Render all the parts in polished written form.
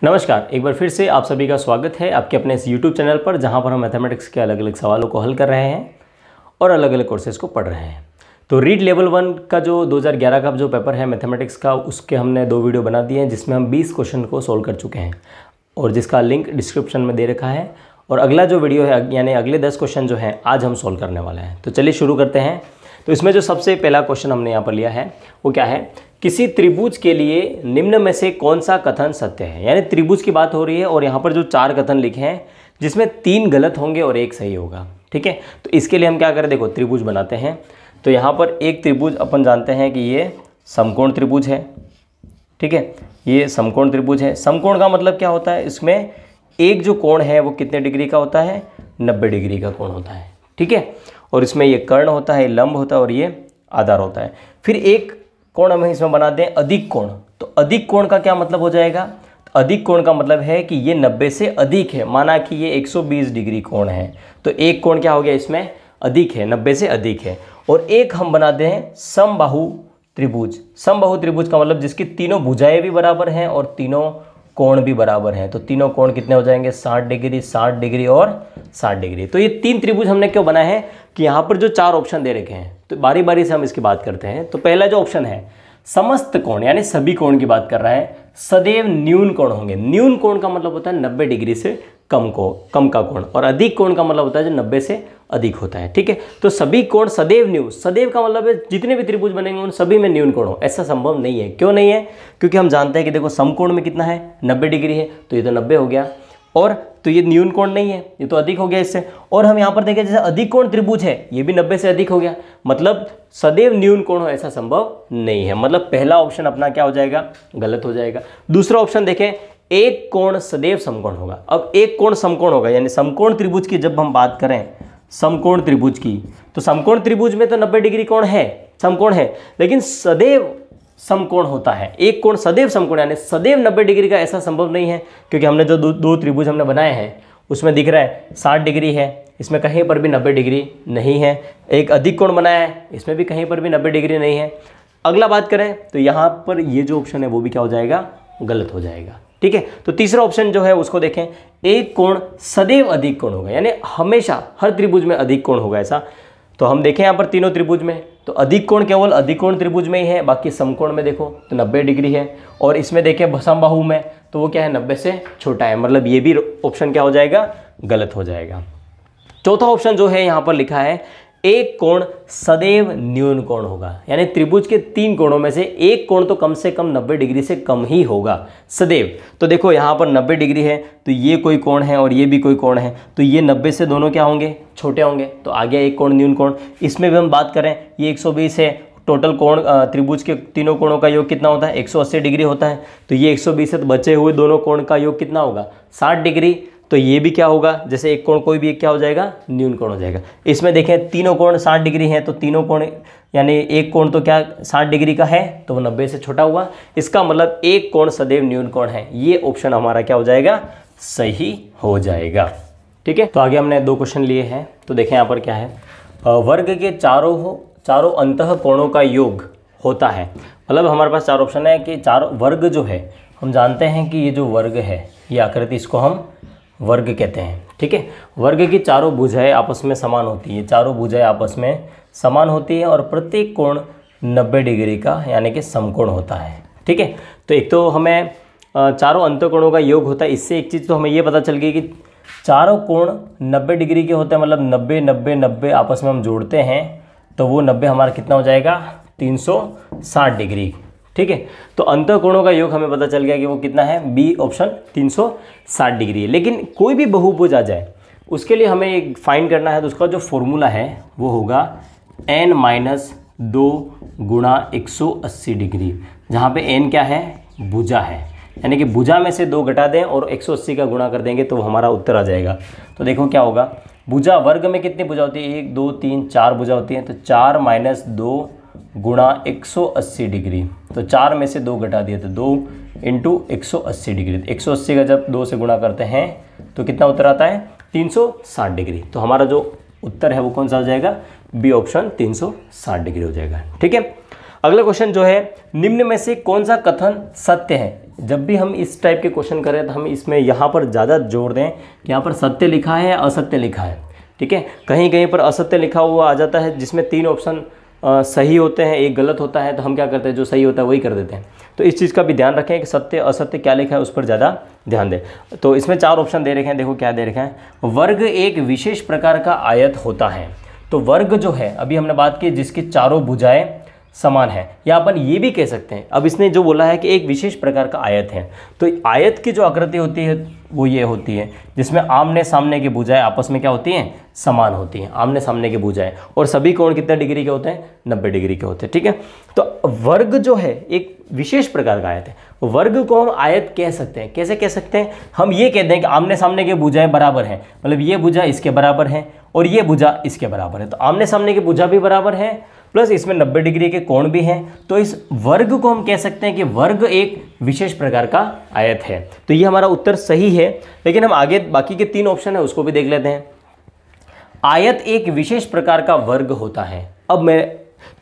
नमस्कार, एक बार फिर से आप सभी का स्वागत है आपके अपने इस YouTube चैनल पर, जहां पर हम मैथमेटिक्स के अलग अलग सवालों को हल कर रहे हैं और अलग अलग कोर्सेज़ को पढ़ रहे हैं। तो रीड लेवल 1 का जो 2011 का जो पेपर है मैथमेटिक्स का, उसके हमने 2 वीडियो बना दिए हैं जिसमें हम 20 क्वेश्चन को सोल्व कर चुके हैं और जिसका लिंक डिस्क्रिप्शन में दे रखा है। और अगला जो वीडियो है यानी अगले 10 क्वेश्चन जो हैं आज हम सोल्व करने वाले हैं। तो चलिए शुरू करते हैं। तो इसमें जो सबसे पहला क्वेश्चन हमने यहाँ पर लिया है वो क्या है, किसी त्रिभुज के लिए निम्न में से कौन सा कथन सत्य है। यानी त्रिभुज की बात हो रही है और यहाँ पर जो 4 कथन लिखे हैं जिसमें 3 गलत होंगे और 1 सही होगा। ठीक है, तो इसके लिए हम क्या करें, देखो त्रिभुज बनाते हैं। तो यहाँ पर एक त्रिभुज अपन जानते हैं कि ये समकोण त्रिभुज है। ठीक है, ये समकोण त्रिभुज है। समकोण का मतलब क्या होता है, इसमें एक जो कोण है वो कितने डिग्री का होता है, 90 डिग्री का कोण होता है। ठीक है, और इसमें ये कर्ण होता है, लंब होता है और ये आधार होता है। फिर एक कोण हम इसमें बनाते हैं अधिक कोण। तो अधिक कोण का क्या मतलब हो जाएगा, तो अधिक कोण का मतलब है कि ये 90 से अधिक है। माना कि ये 120 डिग्री कोण है तो एक कोण क्या हो गया, इसमें अधिक है, 90 से अधिक है। और एक हम बनाते हैं समबाहु त्रिभुज। समबाहु त्रिभुज का मतलब जिसकी तीनों भुजाएं भी बराबर हैं और तीनों कोण भी बराबर हैं। तो तीनों कोण कितने हो जाएंगे, 60 डिग्री, 60 डिग्री और 60 डिग्री। तो ये 3 त्रिभुज हमने क्यों बनाए हैं कि यहाँ पर जो 4 ऑप्शन दे रखे हैं तो बारी बारी से हम इसकी बात करते हैं। तो पहला जो ऑप्शन है समस्त कोण यानी सभी कोण की बात कर रहा है, सदैव न्यून कोण होंगे। न्यून कोण का मतलब होता है 90 डिग्री से कम का कोण, और अधिक कोण का मतलब होता है जो 90 से अधिक होता है। ठीक है, तो सभी कोण सदैव न्यून, सदैव का मतलब है जितने भी त्रिभुज बनेंगे उन सभी में न्यून कोण हो, ऐसा संभव नहीं है। क्यों नहीं है, क्योंकि हम जानते हैं कि देखो समकोण में कितना है, 90 डिग्री है, तो ये तो 90 हो गया। और तो ये न्यून कोण नहीं है, ये तो अधिक हो गया इससे। और हम यहाँ पर देखें जैसे अधिक कोण त्रिभुज है, ये भी 90 से अधिक हो गया, मतलब सदैव न्यून कोण हो ऐसा संभव नहीं है। मतलब पहला ऑप्शन अपना क्या हो जाएगा, गलत हो जाएगा। दूसरा ऑप्शन देखें, एक कोण सदैव समकोण होगा। अब एक कोण समकोण होगा यानी समकोण त्रिभुज की जब हम बात करें, समकोण त्रिभुज की, तो समकोण त्रिभुज में तो 90 डिग्री कोण है, समकोण है, लेकिन सदैव समकोण होता है। एक कोण सदैव समकोण यानी सदैव 90 डिग्री का ऐसा संभव नहीं है, क्योंकि हमने जो दो त्रिभुज हमने बनाए हैं उसमें दिख रहा है 60 डिग्री है, इसमें कहीं पर भी 90 डिग्री नहीं है। एक अधिक कोण बनाया है, इसमें भी कहीं पर भी 90 डिग्री नहीं है। अगला बात करें तो यहाँ पर ये जो ऑप्शन है वो भी क्या हो जाएगा, गलत हो जाएगा। ठीक है, तो तीसरा ऑप्शन जो है उसको देखें, एक कोण सदैव अधिक कोण होगा यानी हमेशा हर त्रिभुज में अधिक कोण होगा ऐसा। तो हम देखें यहाँ पर तीनों त्रिभुज में तो अधिक कोण केवल अधिक कोण त्रिभुज में ही है, बाकी समकोण में देखो तो 90 डिग्री है। और इसमें देखें समबाहु में तो वो क्या है, 90 से छोटा है, मतलब ये भी ऑप्शन क्या हो जाएगा, गलत हो जाएगा। चौथा ऑप्शन जो है यहाँ पर लिखा है, एक कोण सदैव न्यून कोण होगा यानी त्रिभुज के 3 कोणों में से एक कोण तो कम से कम 90 डिग्री से कम ही होगा सदैव। तो देखो यहाँ पर 90 डिग्री है तो ये कोई कोण है और ये भी कोई कोण है, तो ये 90 से दोनों क्या होंगे, छोटे होंगे। तो आ गया एक कोण न्यून कोण। इसमें भी हम बात करें, ये 120 है, टोटल कोण त्रिभुज के तीनों कोणों का योग कितना होता है, 180 डिग्री होता है। तो ये 120 है तो बचे हुए दोनों कोण का योग कितना होगा, 60 डिग्री। तो ये भी क्या होगा, जैसे एक कोण कोई भी एक क्या हो जाएगा, न्यून कोण हो जाएगा। इसमें देखें तीनों कोण 60 डिग्री है तो तीनों कोण यानी एक कोण तो क्या 60 डिग्री का है तो वो 90 से छोटा हुआ, इसका मतलब एक कोण सदैव न्यून कोण है। ये ऑप्शन हमारा क्या हो जाएगा, सही हो जाएगा। ठीक है, तो आगे हमने 2 क्वेश्चन लिए हैं। तो देखें यहाँ पर क्या है, वर्ग के चारों अंतः कोणों का योग होता है। मतलब हमारे पास 4 ऑप्शन है कि चारों वर्ग जो है, हम जानते हैं कि ये जो वर्ग है ये आकृति, इसको हम वर्ग कहते हैं। ठीक है, वर्ग की चारों भुजाएं आपस में समान होती है, चारों भुजाएं आपस में समान होती है और प्रत्येक कोण 90 डिग्री का यानी कि समकोण होता है। ठीक है, तो एक तो हमें चारों अंतःकोणों का योग होता है, इससे एक चीज़ तो हमें ये पता चल गई कि चारों कोण 90 डिग्री के होते हैं, मतलब 90 90 90 आपस में हम जोड़ते हैं तो वो 90 हमारा कितना हो जाएगा, 360 डिग्री। ठीक है, तो अंतःकोणों का योग हमें पता चल गया कि वो कितना है, बी ऑप्शन 360 डिग्री है। लेकिन कोई भी बहुभुज आ जाए उसके लिए हमें एक फाइंड करना है, तो उसका जो फॉर्मूला है वो होगा n-2 गुणा 180 डिग्री, जहाँ पे n क्या है, भुजा है, यानी कि भुजा में से 2 घटा दें और 180 का गुणा कर देंगे तो हमारा उत्तर आ जाएगा। तो देखो क्या होगा, भुजा वर्ग में कितनी भुजा होती है, 1 2 3 4 भुजा होती है, तो 4 - 2 गुणा 180 डिग्री, तो 4 में से 2 घटा दिए तो 2 × 180 डिग्री। 180 का जब 2 से गुणा करते हैं तो कितना उत्तर आता है, 360 डिग्री। तो हमारा जो उत्तर है वो कौन सा हो जाएगा, बी ऑप्शन 360 डिग्री हो जाएगा। ठीक है, अगला क्वेश्चन जो है, निम्न में से कौन सा कथन सत्य है। जब भी हम इस टाइप के क्वेश्चन करें तो हम इसमें यहाँ पर ज़्यादा जोर दें कि यहाँ पर सत्य लिखा है या असत्य लिखा है। ठीक है, कहीं कहीं पर असत्य लिखा हुआ आ जाता है जिसमें 3 ऑप्शन सही होते हैं, एक गलत होता है, तो हम क्या करते हैं, जो सही होता है वही कर देते हैं। तो इस चीज़ का भी ध्यान रखें कि सत्य असत्य क्या लिखा है उस पर ज़्यादा ध्यान दें। तो इसमें 4 ऑप्शन दे रखे हैं, देखो क्या दे रखा है। वर्ग एक विशेष प्रकार का आयत होता है। तो वर्ग जो है, अभी हमने बात की जिसकी चारों भुजाएं समान है, या अपन ये भी कह सकते हैं, अब इसने जो बोला है कि एक विशेष प्रकार का आयत है, तो आयत की जो आकृति होती है वो ये होती है जिसमें आमने सामने की भुजाएं आपस में क्या होती हैं, समान होती हैं, आमने सामने की भुजाएं, और सभी कोण कितने डिग्री के होते हैं, 90 डिग्री के होते हैं। ठीक है, तो वर्ग जो है एक विशेष प्रकार का आयत है। वर्ग को हम आयत कह सकते हैं, कैसे कह सकते हैं, हम ये कहते हैं कि आमने सामने की भुजाएं बराबर हैं, मतलब ये भुजा इसके बराबर है और ये भुजा इसके बराबर है, तो आमने सामने की भुजा भी बराबर है प्लस इसमें 90 डिग्री के कोण भी हैं, तो इस वर्ग को हम कह सकते हैं कि वर्ग एक विशेष प्रकार का आयत है। तो ये हमारा उत्तर सही है, लेकिन हम आगे बाकी के 3 ऑप्शन है उसको भी देख लेते हैं। आयत एक विशेष प्रकार का वर्ग होता है। अब मैं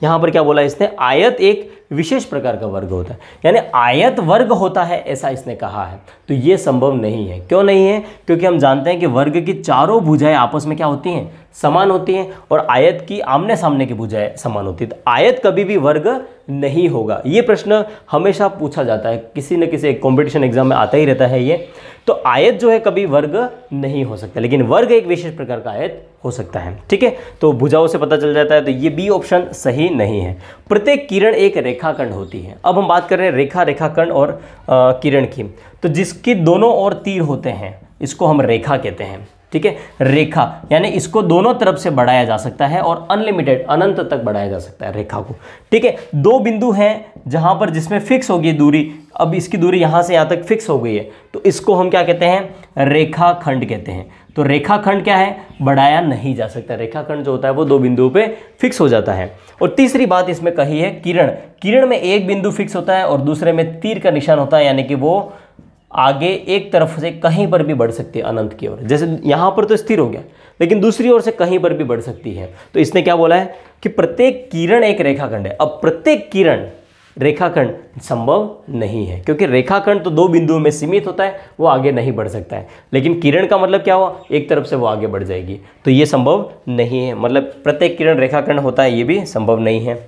यहाँ पर क्या बोला इसने, आयत एक विशेष प्रकार का वर्ग होता है, यानी आयत वर्ग होता है ऐसा इसने कहा है। तो ये संभव नहीं है। क्यों नहीं है, क्योंकि हम जानते हैं कि वर्ग की चारों भुजाएं आपस में क्या होती हैं, समान होती हैं, और आयत की आमने सामने की भुजाएं समान होती है। तो आयत कभी भी वर्ग नहीं होगा। ये प्रश्न हमेशा पूछा जाता है, किसी न किसी कॉम्पिटिशन एग्जाम में आता ही रहता है ये। तो आयत जो है कभी वर्ग नहीं हो सकता, लेकिन वर्ग एक विशेष प्रकार का आयत हो सकता है। ठीक है, तो भुजाओं से पता चल जाता है, तो ये बी ऑप्शन सही नहीं है। प्रत्येक किरण एक रेखाखंड होती है। अब हम बात कर रहे हैं रेखाखंड और किरण की, तो जिसकी दोनों ओर तीर होते हैं इसको हम रेखा कहते हैं। ठीक है, रेखा यानी इसको दोनों तरफ से बढ़ाया जा सकता है और अनलिमिटेड अनंत तक बढ़ाया जा सकता है रेखा को। ठीक है, 2 बिंदु हैं जहां पर जिसमें फिक्स होगी दूरी, अब इसकी दूरी यहां से यहां तक फिक्स हो गई है, तो इसको हम क्या कहते हैं, रेखाखंड कहते हैं। तो रेखाखंड क्या है, बढ़ाया नहीं जा सकता। रेखाखंड जो होता है वो 2 बिंदुओं पे फिक्स हो जाता है। और तीसरी बात इसमें कही है किरण, किरण में एक बिंदु फिक्स होता है और दूसरे में तीर का निशान होता है, यानी कि वो आगे एक तरफ से कहीं पर भी बढ़ सकती है अनंत की ओर। जैसे यहाँ पर तो स्थिर हो गया, लेकिन दूसरी ओर से कहीं पर भी बढ़ सकती है। तो इसने क्या बोला है कि प्रत्येक किरण एक रेखाखंड है। अब प्रत्येक किरण रेखाखंड संभव नहीं है, क्योंकि रेखाखंड तो 2 बिंदुओं में सीमित होता है, वो आगे नहीं बढ़ सकता है। लेकिन किरण का मतलब क्या हुआ, एक तरफ से वो आगे बढ़ जाएगी, तो ये संभव नहीं है। मतलब प्रत्येक किरण रेखाखंड होता है, ये भी संभव नहीं है।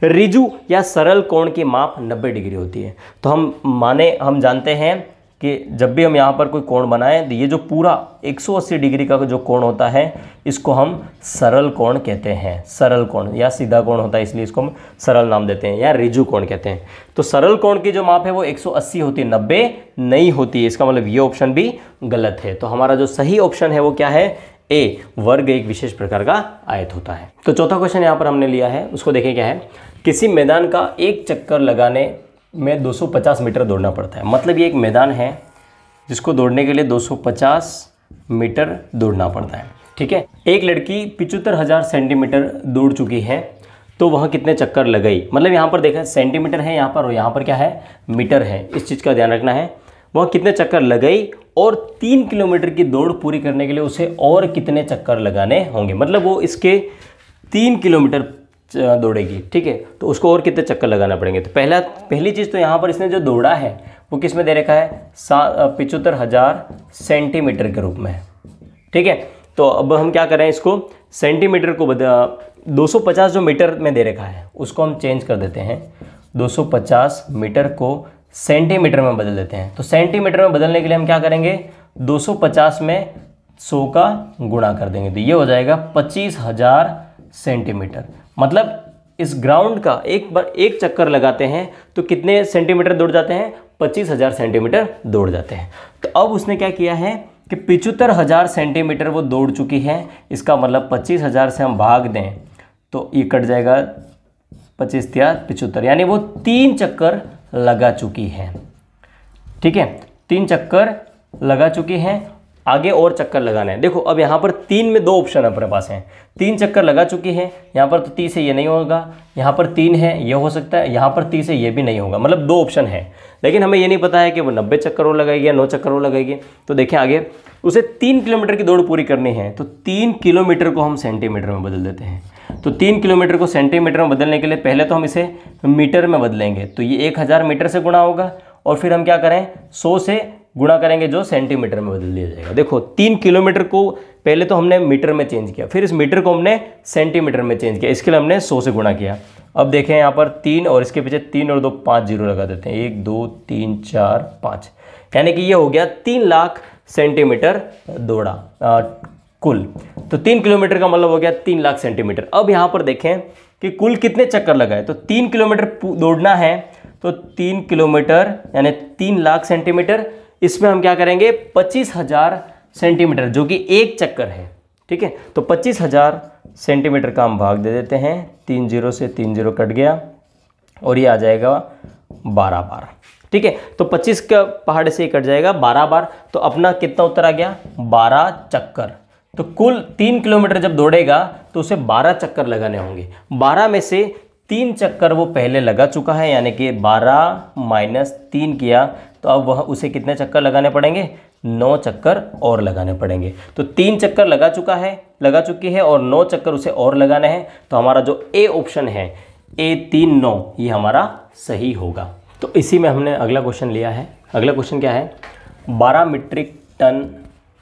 ऋजु या सरल कोण की माप 90 डिग्री होती है। तो हम जानते हैं कि जब भी हम यहाँ पर कोई कोण बनाएं, तो ये जो पूरा 180 डिग्री का जो कोण होता है इसको हम सरल कोण कहते हैं। सरल कोण या सीधा कोण होता है, इसलिए इसको हम सरल नाम देते हैं या ऋजु कोण कहते हैं। तो सरल कोण की जो माप है वो 180 होती है, 90 नहीं होती है। इसका मतलब ये ऑप्शन भी गलत है। तो हमारा जो सही ऑप्शन है वो क्या है, ए, वर्ग एक विशेष प्रकार का आयत होता है। तो चौथा क्वेश्चन यहाँ पर हमने लिया है, उसको देखें क्या है। किसी मैदान का एक चक्कर लगाने में 250 मीटर दौड़ना पड़ता है। मतलब ये एक मैदान है जिसको दौड़ने के लिए 250 मीटर दौड़ना पड़ता है। ठीक है, एक लड़की 75,000 सेंटीमीटर दौड़ चुकी है, तो वह कितने चक्कर लगाई। मतलब यहाँ पर देखा सेंटीमीटर है यहाँ पर, और यहाँ पर क्या है, मीटर है। इस चीज़ का ध्यान रखना है। वह कितने चक्कर लगाई और 3 किलोमीटर की दौड़ पूरी करने के लिए उसे और कितने चक्कर लगाने होंगे। मतलब वो इसके 3 किलोमीटर दौड़ेगी। ठीक है, तो उसको और कितने चक्कर लगाना पड़ेंगे। तो पहली चीज़ तो यहाँ पर इसने जो दौड़ा है वो किस में दे रखा है, 75,000 सेंटीमीटर के रूप में। ठीक है, तो अब हम क्या करें, इसको सेंटीमीटर को 250 जो मीटर में दे रखा है उसको हम चेंज कर देते हैं, 250 मीटर को सेंटीमीटर में बदल देते हैं। तो सेंटीमीटर में बदलने के लिए हम क्या करेंगे, 250 में 100 का गुणा कर देंगे, तो ये हो जाएगा 25,000 सेंटीमीटर। मतलब इस ग्राउंड का एक चक्कर लगाते हैं तो कितने सेंटीमीटर दौड़ जाते हैं, 25,000 सेंटीमीटर दौड़ जाते हैं। तो अब उसने क्या किया है कि 75,000 सेंटीमीटर वो दौड़ चुकी है। इसका मतलब 25,000 से हम भाग दें तो ये कट जाएगा 25 या 75, यानी वो 3 चक्कर लगा चुकी है। ठीक है, 3 चक्कर लगा चुकी है, आगे और चक्कर लगाना है। देखो अब यहाँ पर 3 में 2 ऑप्शन अपने पास हैं। 3 चक्कर लगा चुकी है, यहाँ पर तो 30 है, ये नहीं होगा। यहाँ पर 3 है, ये हो सकता है। यहाँ पर 30 है, ये भी नहीं होगा। मतलब 2 ऑप्शन है, लेकिन हमें ये नहीं पता है कि वो 90 चक्कर और लगाएगी या 9 चक्कर और लगाएगी। तो देखें आगे, उसे 3 किलोमीटर की दौड़ पूरी करनी है, तो 3 किलोमीटर को हम सेंटीमीटर में बदल देते हैं। तो 3 किलोमीटर को सेंटीमीटर में बदलने के लिए पहले तो हम इसे मीटर में बदलेंगे, तो ये 1000 मीटर से गुणा होगा, और फिर हम क्या करें 100 से गुणा करेंगे जो सेंटीमीटर में बदल दिया जाएगा। देखो 3 किलोमीटर को पहले तो हमने मीटर में चेंज किया, फिर इस मीटर को हमने सेंटीमीटर में चेंज किया, इसके लिए हमने 100 से गुणा किया। अब देखें यहाँ पर 3 और इसके पीछे 3 और 2 5 जीरो लगा देते हैं, 1 2 3 4 5, यानी कि ये हो गया 3 लाख सेंटीमीटर दौड़ा कुल। तो 3 किलोमीटर का मतलब हो गया 3 लाख सेंटीमीटर। अब यहाँ पर देखें कि कुल कितने चक्कर लगाए, तो 3 किलोमीटर दौड़ना है, तो 3 किलोमीटर यानी 3 लाख सेंटीमीटर, इसमें हम क्या करेंगे 25,000 सेंटीमीटर जो कि एक चक्कर है, ठीक है। तो 25,000 सेंटीमीटर का हम भाग दे देते हैं, 3 जीरो से 3 जीरो कट गया और ये आ जाएगा 12 बार, ठीक है। तो 25 का पहाड़ से कट जाएगा 12 बार, तो अपना कितना उत्तर आ गया 12 चक्कर। तो कुल 3 किलोमीटर जब दौड़ेगा तो उसे 12 चक्कर लगाने होंगे, 12 में से 3 चक्कर वो पहले लगा चुका है, यानी कि 12 माइनस 3 किया, तो अब वह उसे कितने चक्कर लगाने पड़ेंगे 9 चक्कर और लगाने पड़ेंगे। तो 3 चक्कर लगा चुकी है और 9 चक्कर उसे और लगाने हैं, तो हमारा जो ए ऑप्शन है A39 ये हमारा सही होगा। तो इसी में हमने अगला क्वेश्चन लिया है। अगला क्वेश्चन क्या है, 12 मीट्रिक टन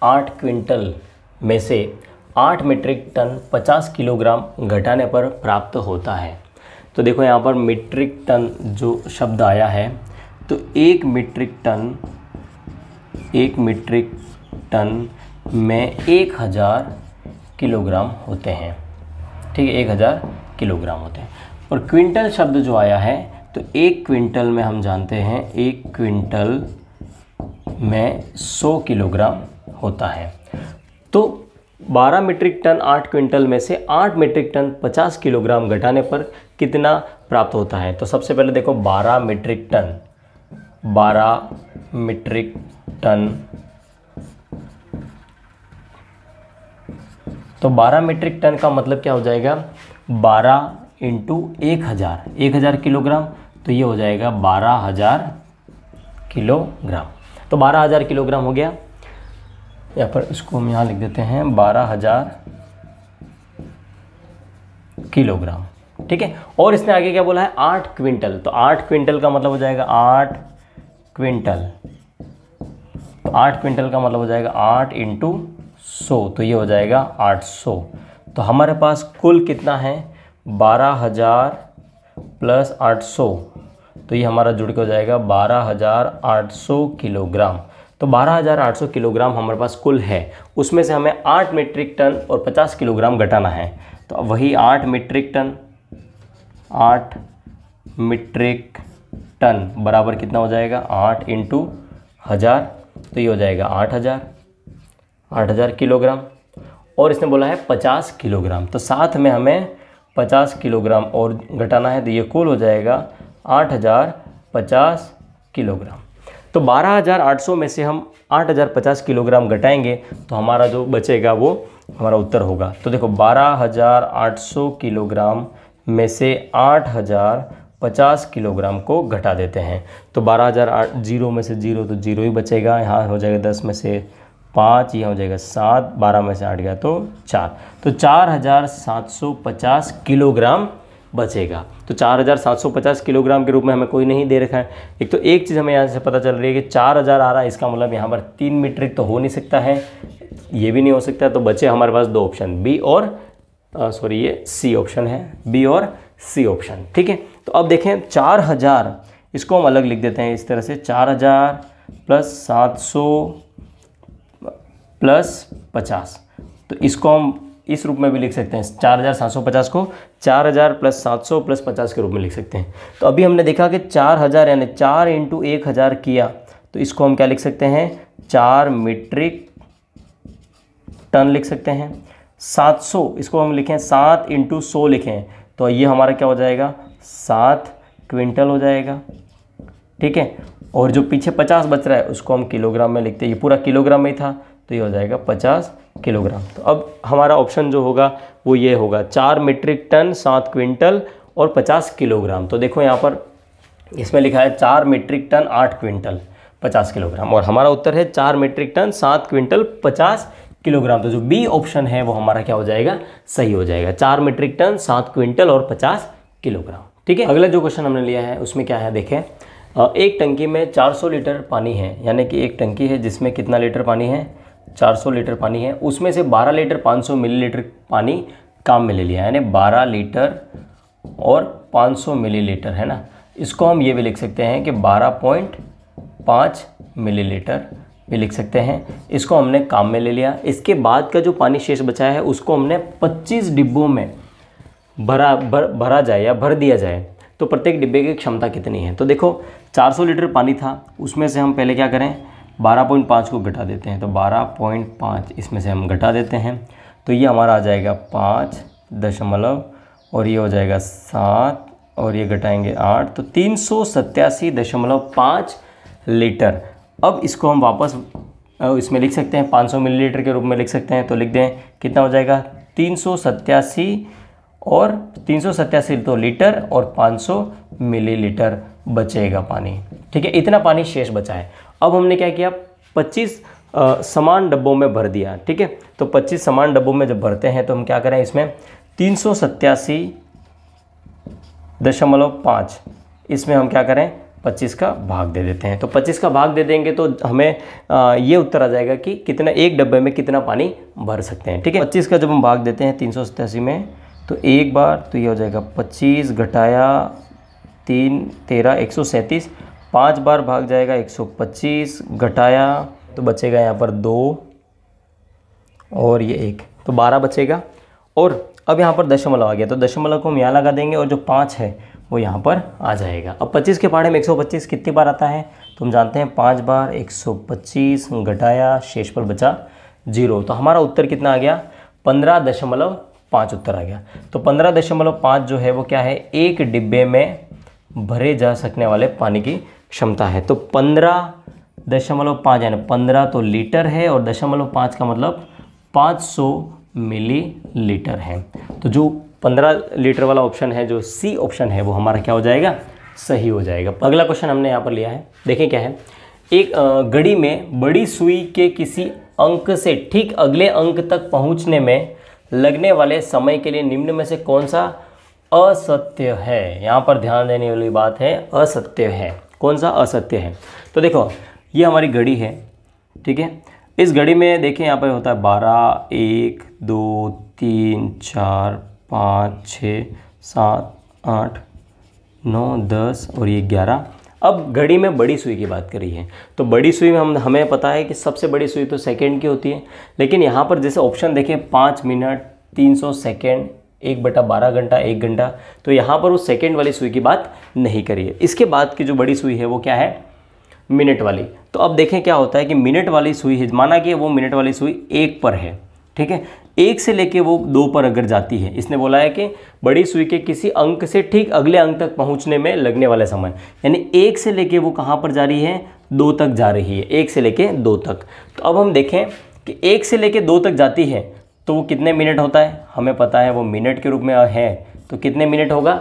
8 क्विंटल में से 8 मीट्रिक टन 50 किलोग्राम घटाने पर प्राप्त होता है। तो देखो यहाँ पर मीट्रिक टन जो शब्द आया है, तो 1 मीट्रिक टन में 1000 किलोग्राम होते हैं, ठीक है, 1000 किलोग्राम होते हैं। और क्विंटल शब्द जो आया है, तो 1 क्विंटल में हम जानते हैं 1 क्विंटल में 100 किलोग्राम होता है। तो 12 मीट्रिक टन 8 क्विंटल में से 8 मीट्रिक टन 50 किलोग्राम घटाने पर कितना प्राप्त होता है। तो सबसे पहले देखो 12 मीट्रिक टन तो 12 मीट्रिक टन का मतलब क्या हो जाएगा 12 इंटू 1000 किलोग्राम, तो ये हो जाएगा 12,000 किलोग्राम। तो 12,000 किलोग्राम हो गया, यहाँ पर इसको हम यहाँ लिख देते हैं 12,000 किलोग्राम, ठीक है। और इसने आगे क्या बोला है 8 क्विंटल, तो 8 क्विंटल का मतलब हो जाएगा 8 क्विंटल, तो 8 क्विंटल का मतलब हो जाएगा 8 इंटू 100, तो ये हो जाएगा 800। तो हमारे पास कुल कितना है 12,000 प्लस 800, तो ये हमारा जुड़ के हो जाएगा 12,800 किलोग्राम। तो 12,800 किलोग्राम हमारे पास कुल है, उसमें से हमें 8 मीट्रिक टन और 50 किलोग्राम घटाना है। तो अब वही 8 मीट्रिक टन बराबर कितना हो जाएगा 8 इंटू 1000, तो ये हो जाएगा 8,000 किलोग्राम। और इसने बोला है 50 किलोग्राम, तो साथ में हमें 50 किलोग्राम और घटाना है, तो ये कुल हो जाएगा 8,050 किलोग्राम। तो 12,800 में से हम 8,050 किलोग्राम घटाएंगे, तो हमारा जो बचेगा वो हमारा उत्तर होगा। तो देखो 12,800 किलोग्राम में से 8,050 किलोग्राम को घटा देते हैं, तो 12,008 जीरो में से जीरो तो जीरो ही बचेगा, यहाँ हो जाएगा 10 में से 5, यहाँ हो जाएगा 7, 12 में से 8 गया तो 4, तो 4,750 किलोग्राम बचेगा। तो 4,750 किलोग्राम के रूप में हमें कोई नहीं दे रखा है। एक तो एक चीज़ हमें यहाँ से पता चल रही है कि 4,000 आ रहा है, इसका मतलब यहाँ पर 3 मीट्रिक तो हो नहीं सकता है, ये भी नहीं हो सकता। तो बचे हमारे पास 2 ऑप्शन, बी और ये सी ऑप्शन है, बी और सी ऑप्शन, ठीक है। तो अब देखें 4,000, इसको हम अलग लिख देते हैं इस तरह से, 4,000 प्लस 700 प्लस 50, तो इसको हम इस रूप में भी लिख सकते हैं, 4,750 को 4,000 प्लस 700 प्लस 50 के रूप में लिख सकते हैं। तो अभी हमने देखा कि 4,000 यानी 4 इंटू 1,000 किया, तो इसको हम क्या लिख सकते हैं 4 मीट्रिक टन लिख सकते हैं। 700 इसको हम लिखें 7 इंटू 100 लिखें, तो ये हमारा क्या हो जाएगा 7 क्विंटल हो जाएगा, ठीक है। और जो पीछे 50 बच रहा है उसको हम किलोग्राम में लिखते हैं, ये पूरा किलोग्राम में ही था, तो ये हो जाएगा 50 किलोग्राम। तो अब हमारा ऑप्शन जो होगा वो ये होगा 4 मीट्रिक टन 7 क्विंटल और 50 किलोग्राम। तो देखो यहाँ पर इसमें लिखा है 4 मीट्रिक टन 8 क्विंटल 50 किलोग्राम, और हमारा उत्तर है 4 मीट्रिक टन 7 क्विंटल 50 किलोग्राम। तो जो बी ऑप्शन है वो हमारा क्या हो जाएगा, सही हो जाएगा। 4 मीट्रिक टन, 7 क्विंटल और 50 किलोग्राम। ठीक है, अगला जो क्वेश्चन हमने लिया है उसमें क्या है, देखें एक टंकी में 400 लीटर पानी है, यानी कि एक टंकी है जिसमें कितना लीटर पानी है, 400 लीटर पानी है, उसमें से 12 लीटर 500 मिलीलीटर पानी काम में ले लिया, यानी 12 लीटर और 500 मिलीलीटर है ना। इसको हम ये भी लिख सकते हैं कि 12.5 मिलीलीटर भी लिख सकते हैं। इसको हमने काम में ले लिया। इसके बाद का जो पानी शेष बचा है उसको हमने 25 डिब्बों में भरा जाए या भर दिया जाए तो प्रत्येक डिब्बे की क्षमता कितनी है। तो देखो 400 लीटर पानी था, उसमें से हम पहले क्या करें, 12.5 को घटा देते हैं। तो 12.5 इसमें से हम घटा देते हैं तो ये हमारा आ जाएगा 5 दशमलव और ये हो जाएगा 7 और ये घटाएंगे 8, तो 387.5 लीटर। अब इसको हम वापस इसमें लिख सकते हैं 500 मिलीलीटर के रूप में लिख सकते हैं। तो लिख दें कितना हो जाएगा, 387 और 387 तो लीटर और 500 मिलीलीटर बचेगा पानी। ठीक है, इतना पानी शेष बचा है। अब हमने क्या किया, 25 समान डब्बों में भर दिया। ठीक है, तो 25 समान डब्बों में जब भरते हैं तो हम क्या करें, इसमें 387.5 इसमें हम क्या करें, 25 का भाग दे देते हैं। तो 25 का भाग दे देंगे तो हमें ये उत्तर आ जाएगा कि कितना एक डब्बे में कितना पानी भर सकते हैं। ठीक है, 25 का जब हम भाग देते हैं 387 में तो एक बार तो ये हो जाएगा 25 घटाया 3 13 137, 5 बार भाग जाएगा 125 घटाया तो बचेगा यहाँ पर 2 और ये 1 तो 12 बचेगा। और अब यहाँ पर दशमलव आ गया तो दशमलव को हम यहाँ लगा देंगे और जो 5 है वो यहाँ पर आ जाएगा। अब 25 के पहाड़े में 125 कितनी बार आता है तो हम जानते हैं 5 बार 125 घटाया शेष पर बचा 0, तो हमारा उत्तर कितना आ गया, 15.5 उत्तर आ गया। तो 15.5 जो है वो क्या है, एक डिब्बे में भरे जा सकने वाले पानी की क्षमता है। तो 15.5 यानी 15 तो लीटर है और 0.5 का मतलब 500 मिलीलीटर है। तो जो 15 लीटर वाला ऑप्शन है, जो सी ऑप्शन है, वो हमारा क्या हो जाएगा, सही हो जाएगा। अगला क्वेश्चन हमने यहाँ पर लिया है, देखें क्या है। एक घड़ी में बड़ी सुई के किसी अंक से ठीक अगले अंक तक पहुँचने में लगने वाले समय के लिए निम्न में से कौन सा असत्य है। यहाँ पर ध्यान देने वाली बात है, असत्य है। कौन सा असत्य है, तो देखो ये हमारी घड़ी है। ठीक है, इस घड़ी में देखें यहाँ पर होता है 12 1 2 3 4 5 6 7 8 9 10 और ये 11। अब घड़ी में बड़ी सुई की बात करी है तो बड़ी सुई में हमें पता है कि सबसे बड़ी सुई तो सेकंड की होती है, लेकिन यहाँ पर जैसे ऑप्शन देखें 5 मिनट 300 सेकेंड 1/12 घंटा 1 घंटा, तो यहाँ पर वो सेकंड वाली सुई की बात नहीं करी है। इसके बाद की जो बड़ी सुई है वो क्या है, मिनट वाली। तो अब देखें क्या होता है कि मिनट वाली सुई है, माना कि वो मिनट वाली सुई 1 पर है। ठीक है, 1 से लेके वो 2 पर अगर जाती है, इसने बोला है कि बड़ी सुई के किसी अंक से ठीक अगले अंक तक पहुंचने में लगने वाला समय, यानी 1 से लेके वो कहाँ पर जा रही है, 2 तक जा रही है, 1 से लेके 2 तक। तो अब हम देखें कि 1 से लेके 2 तक जाती है तो वो कितने मिनट होता है, हमें पता है वो मिनट के रूप में है। तो कितने मिनट होगा,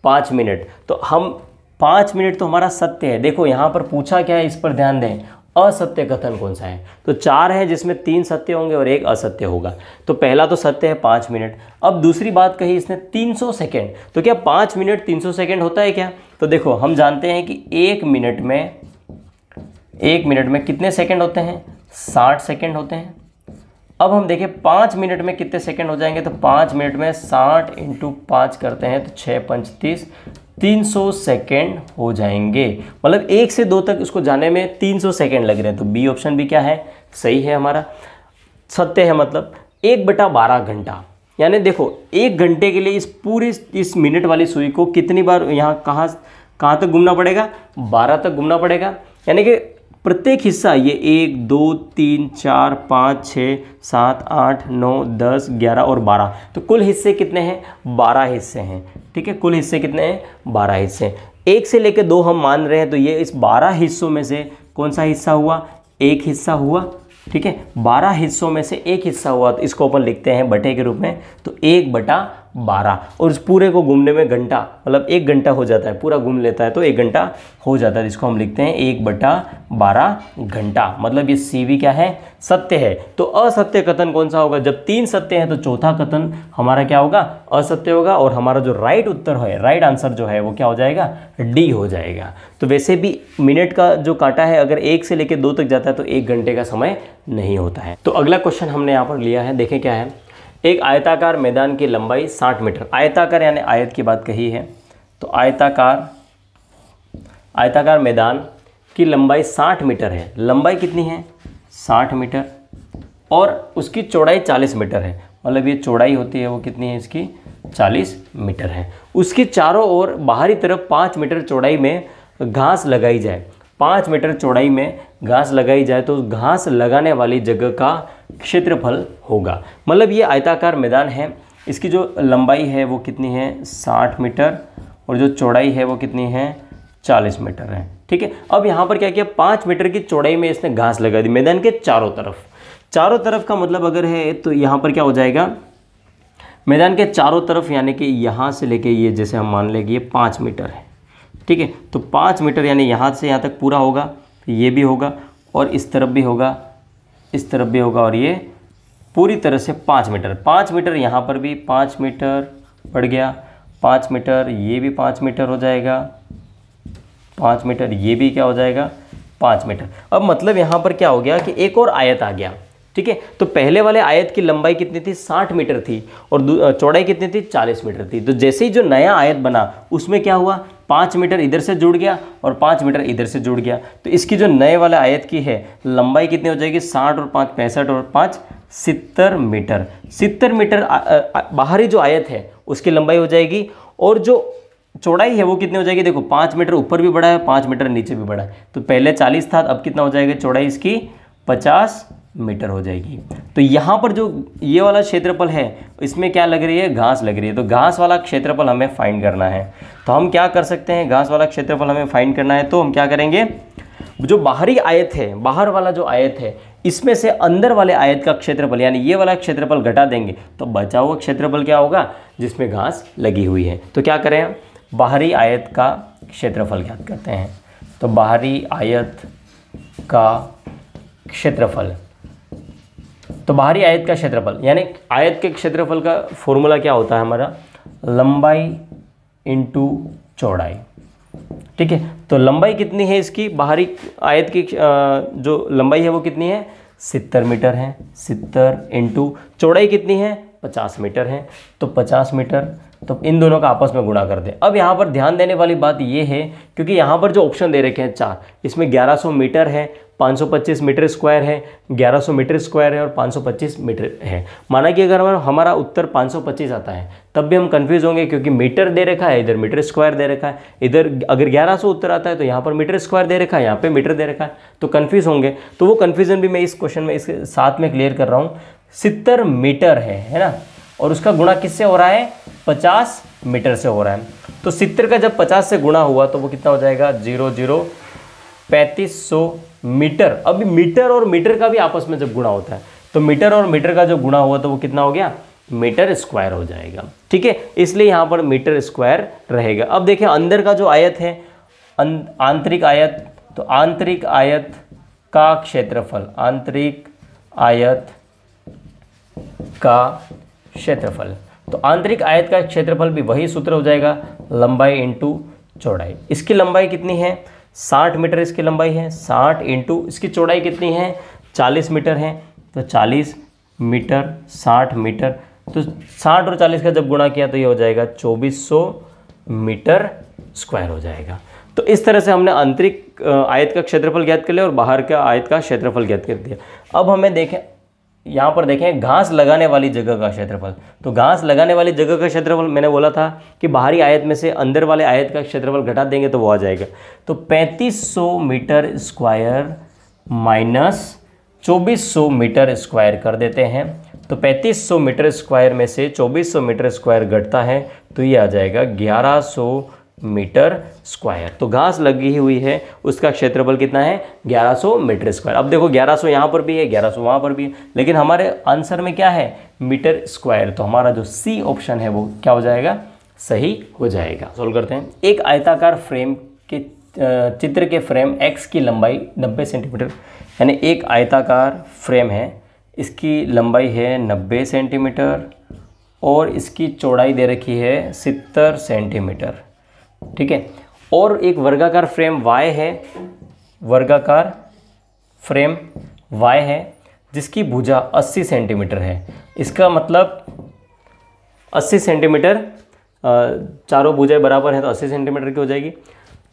5 मिनट। तो हम 5 मिनट तो हमारा सत्य है। देखो यहाँ पर पूछा क्या है, इस पर ध्यान दें, असत्य कथन कौन सा है। तो 4 है जिसमें 3 सत्य होंगे और 1 असत्य होगा। तो पहला तो सत्य है 5 मिनट। अब दूसरी बात कही इसने 300 सेकेंड, तो क्या 5 मिनट 300 सेकेंड होता है क्या। तो देखो हम जानते हैं कि 1 मिनट में कितने सेकेंड होते हैं, 60 सेकेंड होते हैं। अब हम देखें 5 मिनट में कितने सेकेंड हो जाएंगे, तो 5 मिनट में 60 × 5 करते हैं तो 6 5 30, 300 सेकेंड हो जाएंगे। मतलब 1 से 2 तक इसको जाने में 300 सेकेंड लग रहे हैं। तो बी ऑप्शन भी क्या है, सही है, हमारा सत्य है। मतलब 1/12 घंटा, यानी देखो 1 घंटे के लिए इस मिनट वाली सुई को कितनी बार यहाँ कहाँ तक घूमना पड़ेगा, 12 तक घूमना पड़ेगा। यानी कि प्रत्येक हिस्सा ये 1 2 3 4 5 6 7 8 9 10 11 और 12, तो कुल हिस्से कितने हैं, 12 हिस्से हैं। ठीक है, कुल हिस्से कितने हैं, 12 हिस्से। 1 से लेकर 2 हम मान रहे हैं, तो ये इस 12 हिस्सों में से कौन सा हिस्सा हुआ, 1 हिस्सा हुआ। ठीक है, 12 हिस्सों में से 1 हिस्सा हुआ, तो इसको अपन लिखते हैं बटे के रूप में। तो 1/12 12 और इस पूरे को घूमने में घंटा मतलब 1 घंटा हो जाता है, पूरा घूम लेता है तो 1 घंटा हो जाता है। इसको हम लिखते हैं 1/12 घंटा। मतलब ये CV क्या है, सत्य है। तो असत्य कथन कौन सा होगा, जब 3 सत्य हैं तो चौथा कथन हमारा क्या होगा, असत्य होगा। और हमारा जो राइट उत्तर है, राइट आंसर जो है वो क्या हो जाएगा, D हो जाएगा। तो वैसे भी मिनट का जो कांटा है अगर 1 से लेकर 2 तक जाता है तो 1 घंटे का समय नहीं होता है। तो अगला क्वेश्चन हमने यहाँ पर लिया है, देखें क्या है। एक आयताकार मैदान की लंबाई 60 मीटर, आयताकार यानी आयत की बात कही है, तो आयताकार मैदान की लंबाई 60 मीटर है। लंबाई कितनी है, 60 मीटर, और उसकी चौड़ाई 40 मीटर है। मतलब ये चौड़ाई होती है वो कितनी है इसकी, 40 मीटर है। उसकी चारों ओर बाहरी तरफ 5 मीटर चौड़ाई में घास लगाई जाए, 5 मीटर चौड़ाई में घास लगाई जाए तो घास लगाने वाली जगह का क्षेत्रफल होगा। मतलब ये आयताकार मैदान है, इसकी जो लंबाई है वो कितनी है, 60 मीटर, और जो चौड़ाई है वो कितनी है, 40 मीटर है। ठीक है, अब यहाँ पर क्या किया, 5 मीटर की चौड़ाई में इसने घास लगा दी मैदान के चारों तरफ। चारों तरफ का मतलब अगर है तो यहाँ पर क्या हो जाएगा, मैदान के चारों तरफ, यानी कि यहाँ से लेके ये, जैसे हम मान लें कि ये 5 मीटर है। ठीक है, तो 5 मीटर यानी यहाँ से यहाँ तक पूरा होगा, ये भी होगा और इस तरफ भी होगा, इस तरफ भी होगा, और ये पूरी तरह से 5 मीटर। 5 मीटर यहाँ पर भी 5 मीटर बढ़ गया, 5 मीटर, ये भी 5 मीटर हो जाएगा, 5 मीटर, ये भी क्या हो जाएगा, 5 मीटर। अब मतलब यहाँ पर क्या हो गया कि एक और आयत आ गया। ठीक है, तो पहले वाले आयत की लंबाई कितनी थी, 60 मीटर थी, और चौड़ाई कितनी थी, 40 मीटर थी। तो जैसे ही जो नया आयत बना उसमें क्या हुआ, 5 मीटर इधर से जुड़ गया और 5 मीटर इधर से जुड़ गया। तो इसकी जो नए वाले आयत की है लंबाई कितनी हो जाएगी, 60 और 5 65 और 5 70 मीटर। 70 मीटर बाहरी जो आयत है उसकी लंबाई हो जाएगी, और जो चौड़ाई है वो कितनी हो जाएगी, देखो 5 मीटर ऊपर भी बढ़ा है, 5 मीटर नीचे भी बढ़ा है। तो पहले 40 था, अब कितना हो जाएगा, चौड़ाई इसकी 50 मीटर हो जाएगी। तो यहाँ पर जो ये वाला क्षेत्रफल है इसमें क्या लग रही है, घास लग रही है। तो घास वाला क्षेत्रफल हमें फाइंड करना है। तो हम क्या कर सकते हैं, घास वाला क्षेत्रफल हमें फाइंड करना है, तो हम क्या करेंगे, जो बाहरी आयत है, बाहर वाला जो आयत है, इसमें से अंदर वाले आयत का क्षेत्रफल यानी ये वाला क्षेत्रफल घटा देंगे तो बचा हुआ क्षेत्रफल क्या होगा, जिसमें घास लगी हुई है। तो क्या करें, बाहरी आयत का क्षेत्रफल ज्ञात करते हैं। तो बाहरी आयत का क्षेत्रफल, तो बाहरी आयत का क्षेत्रफल यानी आयत के क्षेत्रफल का फॉर्मूला क्या होता है हमारा, लंबाई इंटू चौड़ाई। ठीक है, तो लंबाई कितनी है इसकी, बाहरी आयत की जो लंबाई है वो कितनी है, 70 मीटर है, 70 इंटू चौड़ाई कितनी है, 50 मीटर है। तो 50 मीटर, तो इन दोनों का आपस में गुणा कर दें। अब यहाँ पर ध्यान देने वाली बात ये है, क्योंकि यहाँ पर जो ऑप्शन दे रखे हैं 4, इसमें 1100 मीटर है, 525 मीटर स्क्वायर है, 1100 मीटर स्क्वायर है और 525 मीटर है। माना कि अगर हमारा उत्तर 525 आता है तब भी हम कंफ्यूज होंगे, क्योंकि मीटर दे रखा है, इधर मीटर स्क्वायर दे रखा है। इधर अगर 1100 उत्तर आता है तो यहाँ पर मीटर स्क्वायर दे रखा है, यहाँ पे मीटर दे रखा है, तो कंफ्यूज होंगे। तो वो कन्फ्यूजन भी मैं इस क्वेश्चन में इसके साथ में क्लियर कर रहा हूँ। 70 मीटर है ना, और उसका गुणा किससे हो रहा है, 50 मीटर से हो रहा है। तो 70 का जब 50 से गुणा हुआ तो वो कितना हो जाएगा, 3500 मीटर। अभी मीटर और मीटर का भी आपस में जब गुणा होता है तो मीटर और मीटर का जो गुणा हुआ तो वो कितना हो गया, मीटर स्क्वायर हो जाएगा। ठीक है, इसलिए यहाँ पर मीटर स्क्वायर रहेगा। अब देखिए अंदर का जो आयत है, आंतरिक आयत, तो आंतरिक आयत का क्षेत्रफल, आंतरिक आयत का क्षेत्रफल, तो आंतरिक आयत का क्षेत्रफल भी वही सूत्र हो जाएगा, लंबाई इंटू चौड़ाई। इसकी लंबाई कितनी है, 60 मीटर इसकी लंबाई है, 60 इंटू इसकी चौड़ाई कितनी है, 40 मीटर है। तो 40 मीटर 60 मीटर, तो 60 और 40 का जब गुणा किया तो ये हो जाएगा 2400 मीटर स्क्वायर हो जाएगा। तो इस तरह से हमने आंतरिक आयत का क्षेत्रफल ज्ञात कर लिया और बाहर का आयत का क्षेत्रफल ज्ञात कर दिया। अब हमें देखें, यहाँ पर देखें घास लगाने वाली जगह का क्षेत्रफल। तो घास लगाने वाली जगह का क्षेत्रफल मैंने बोला था कि बाहरी आयत में से अंदर वाले आयत का क्षेत्रफल घटा देंगे तो वो आ जाएगा। तो 3500 metre square minus 2400 metre square कर देते हैं। तो 3500 मीटर स्क्वायर में से 2400 मीटर स्क्वायर घटता है तो ये आ जाएगा 1100 मीटर स्क्वायर। तो घास लगी हुई है उसका क्षेत्रफल कितना है, 1100 मीटर स्क्वायर। अब देखो 1100 यहाँ पर भी है, 1100 वहाँ पर भी है, लेकिन हमारे आंसर में क्या है, मीटर स्क्वायर। तो हमारा जो सी ऑप्शन है वो क्या हो जाएगा, सही हो जाएगा। सोल्व करते हैं। एक आयताकार फ्रेम के चित्र के फ्रेम x की लंबाई 90 सेंटीमीटर, यानी एक आयताकार फ्रेम है, इसकी लंबाई है 90 सेंटीमीटर और इसकी चौड़ाई दे रखी है 70 सेंटीमीटर, ठीक है। और एक वर्गाकार फ्रेम y है, वर्गाकार फ्रेम y है जिसकी भुजा 80 सेंटीमीटर है। इसका मतलब 80 सेंटीमीटर, चारों भुजाएं बराबर हैं तो 80 सेंटीमीटर की हो जाएगी।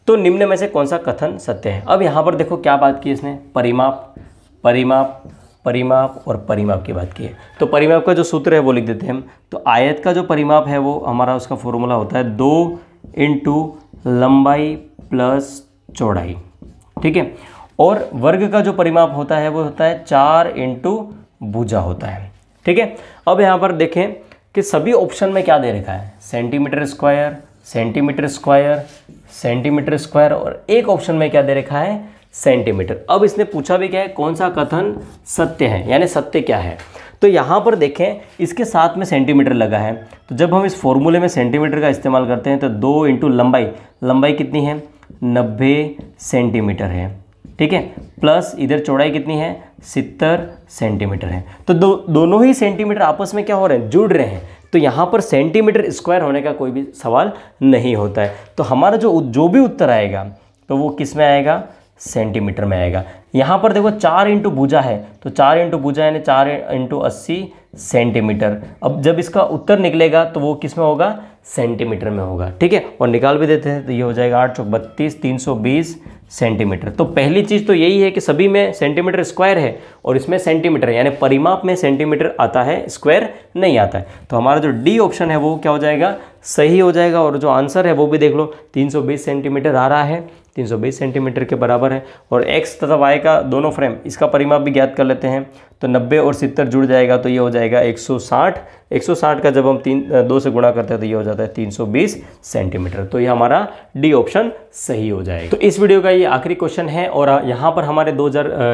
तो निम्न में से कौन सा कथन सत्य है। अब यहाँ पर देखो क्या बात की इसने, परिमाप, परिमाप, परिमाप और परिमाप की बात की है। तो परिमाप का जो सूत्र है वो लिख देते हैं हम। तो आयत का जो परिमाप है वो हमारा, उसका फॉर्मूला होता है 2 × लंबाई प्लस चौड़ाई, ठीक है। और वर्ग का जो परिमाप होता है वो होता है 4 × भुजा होता है, ठीक है। अब यहाँ पर देखें कि सभी ऑप्शन में क्या दे रखा है, centimetre square, centimetre square, centimetre square, और एक ऑप्शन में क्या दे रखा है, सेंटीमीटर। अब इसने पूछा भी क्या है, कौन सा कथन सत्य है, यानी सत्य क्या है। तो यहाँ पर देखें इसके साथ में सेंटीमीटर लगा है, तो जब हम इस फॉर्मूले में सेंटीमीटर का इस्तेमाल करते हैं तो 2 × लंबाई, लंबाई कितनी है 90 सेंटीमीटर है, ठीक है, प्लस इधर चौड़ाई कितनी है 70 सेंटीमीटर है। तो दोनों ही सेंटीमीटर आपस में क्या हो रहे हैं, जुड़ रहे हैं। तो यहाँ पर सेंटीमीटर स्क्वायर होने का कोई भी सवाल नहीं होता है। तो हमारा जो भी उत्तर आएगा तो वो किस में आएगा, सेंटीमीटर में आएगा। यहाँ पर देखो 4 × भुजा है, तो 4 × भुजा यानी 4 × 80 सेंटीमीटर। अब जब इसका उत्तर निकलेगा तो वो किस में होगा, सेंटीमीटर में होगा, ठीक है। और निकाल भी देते हैं तो ये हो जाएगा 8 × 4 = 32, 320 सेंटीमीटर। तो पहली चीज़ तो यही है कि सभी में सेंटीमीटर स्क्वायर है और इसमें सेंटीमीटर है, यानी परिमाप में सेंटीमीटर आता है, स्क्वायर नहीं आता है। तो हमारा जो डी ऑप्शन है वो क्या हो जाएगा, सही हो जाएगा। और जो आंसर है वो भी देख लो, 320 सेंटीमीटर आ रहा है, 320 सेंटीमीटर के बराबर है। और x तथा y का दोनों फ्रेम, इसका परिमाप भी ज्ञात कर लेते हैं। तो 90 और 70 जुड़ जाएगा तो ये हो जाएगा 160। 160 का जब हम 2 से गुणा करते हैं तो ये हो जाता है 320 सेंटीमीटर। तो ये हमारा डी ऑप्शन सही हो जाएगा। तो इस वीडियो का ये आखिरी क्वेश्चन है और यहाँ पर हमारे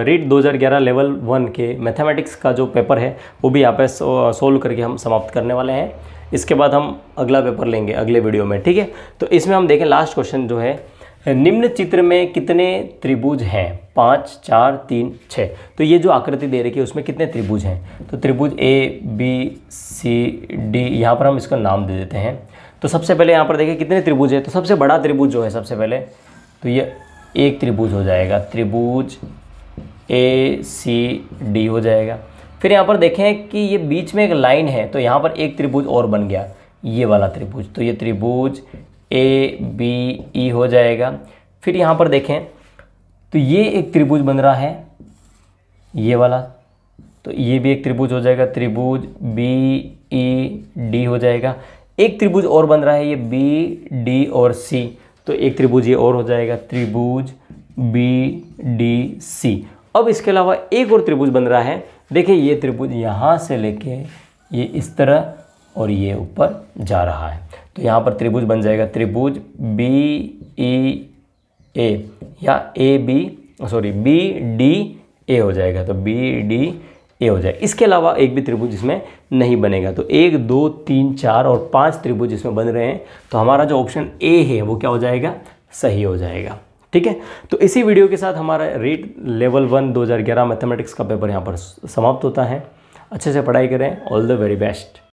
रीट 2011 लेवल 1 के मैथमेटिक्स का जो पेपर है वो भी यहाँ पे सोल्व करके हम समाप्त करने वाले हैं। इसके बाद हम अगला पेपर लेंगे अगले वीडियो में, ठीक है। तो इसमें हम देखें लास्ट क्वेश्चन जो है, निम्न चित्र में कितने त्रिभुज हैं, 5, 4, 3, 6। तो ये जो आकृति दे रखी है उसमें कितने त्रिभुज हैं, तो त्रिभुज ABCD, यहाँ पर हम इसका नाम दे देते हैं। तो सबसे पहले यहाँ पर देखिए कितने त्रिभुज है, तो सबसे बड़ा त्रिभुज जो है सबसे पहले, तो ये एक त्रिभुज हो जाएगा, त्रिभुज ACD हो जाएगा। फिर यहाँ पर देखें कि ये बीच में एक लाइन है, तो यहाँ पर एक त्रिभुज और बन गया, ये वाला त्रिभुज, तो ये त्रिभुज ABE हो जाएगा। फिर यहाँ पर देखें तो ये एक त्रिभुज बन रहा है, ये वाला, तो ये भी एक त्रिभुज हो जाएगा, त्रिभुज BED हो जाएगा। एक त्रिभुज और बन रहा है, ये BD और C, तो एक त्रिभुज ये और हो जाएगा, त्रिभुज BDC। अब इसके अलावा एक और त्रिभुज बन रहा है, देखिए ये त्रिभुज यहाँ से लेके ये इस तरह और ये ऊपर जा रहा है, तो यहाँ पर त्रिभुज बन जाएगा, त्रिभुज BEA या BDA हो जाएगा, तो BDA हो जाएगा। इसके अलावा एक भी त्रिभुज इसमें नहीं बनेगा। तो 1, 2, 3, 4 और 5 त्रिभुज इसमें बन रहे हैं, तो हमारा जो ऑप्शन ए है वो क्या हो जाएगा, सही हो जाएगा, ठीक है। तो इसी वीडियो के साथ हमारा रीट लेवल 1 2011 मैथमेटिक्स का पेपर यहाँ पर समाप्त होता है। अच्छे से पढ़ाई करें, ऑल द वेरी बेस्ट।